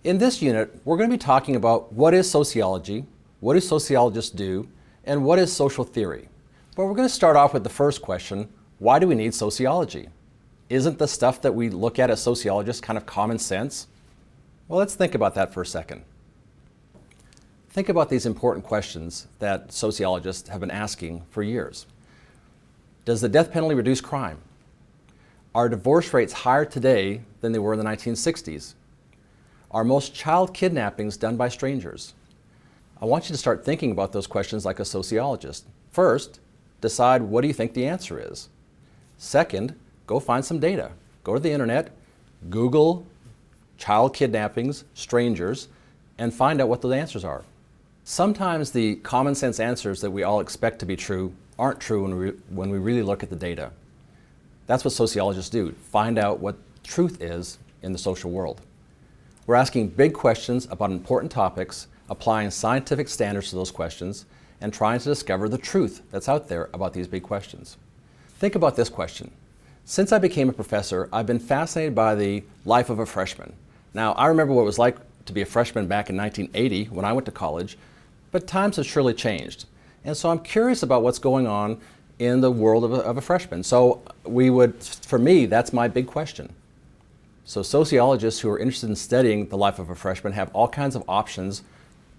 In this unit, we're going to be talking about what is sociology, what do sociologists do, and what is social theory. But we're going to start off with the first question, why do we need sociology? Isn't the stuff that we look at as sociologists kind of common sense? Well, let's think about that for a second. Think about these important questions that sociologists have been asking for years. Does the death penalty reduce crime? Are divorce rates higher today than they were in the 1960s? Are most child kidnappings done by strangers? I want you to start thinking about those questions like a sociologist. First, decide what do you think the answer is. Second, go find some data. Go to the internet, Google child kidnappings, strangers, and find out what those answers are. Sometimes the common sense answers that we all expect to be true aren't true when we really look at the data. That's what sociologists do, find out what truth is in the social world. We're asking big questions about important topics, applying scientific standards to those questions, and trying to discover the truth that's out there about these big questions. Think about this question. Since I became a professor, I've been fascinated by the life of a freshman. Now, I remember what it was like to be a freshman back in 1980 when I went to college, but times have surely changed. And so I'm curious about what's going on in the world of a freshman. So for me, that's my big question. So sociologists who are interested in studying the life of a freshman have all kinds of options,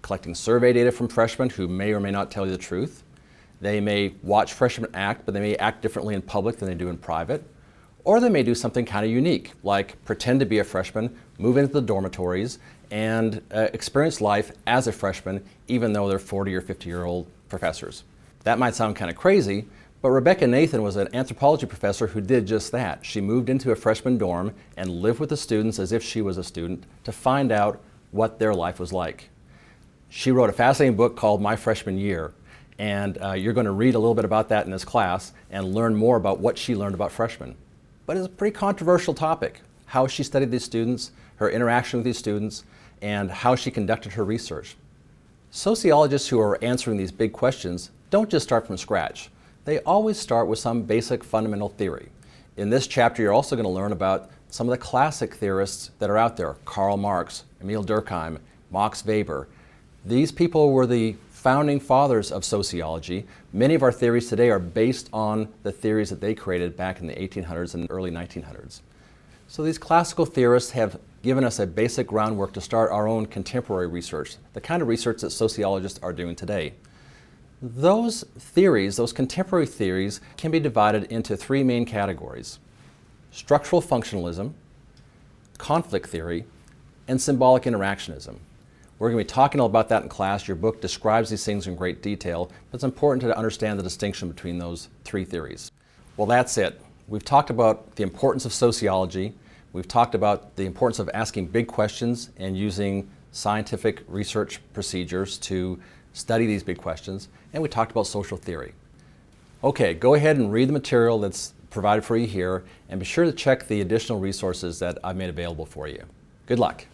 collecting survey data from freshmen who may or may not tell you the truth. They may watch freshmen act, but they may act differently in public than they do in private. Or they may do something kind of unique, like pretend to be a freshman, move into the dormitories, and experience life as a freshman, even though they're 40 or 50-year-old professors. That might sound kind of crazy, but Rebecca Nathan was an anthropology professor who did just that. She moved into a freshman dorm and lived with the students as if she was a student to find out what their life was like. She wrote a fascinating book called My Freshman Year, and you're going to read a little bit about that in this class and learn more about what she learned about freshmen. But it's a pretty controversial topic, how she studied these students, her interaction with these students, and how she conducted her research. Sociologists who are answering these big questions don't just start from scratch. They always start with some basic fundamental theory. In this chapter, you're also going to learn about some of the classic theorists that are out there, Karl Marx, Emil Durkheim, Max Weber. These people were the founding fathers of sociology. Many of our theories today are based on the theories that they created back in the 1800s and early 1900s. So these classical theorists have given us a basic groundwork to start our own contemporary research, the kind of research that sociologists are doing today. Those theories, those contemporary theories, can be divided into three main categories: structural functionalism, conflict theory, and symbolic interactionism. We're going to be talking all about that in class. Your book describes these things in great detail, but it's important to understand the distinction between those three theories. Well, that's it. We've talked about the importance of sociology. We've talked about the importance of asking big questions and using scientific research procedures to study these big questions. And we talked about social theory. Okay, go ahead and read the material that's provided for you here, and be sure to check the additional resources that I've made available for you. Good luck.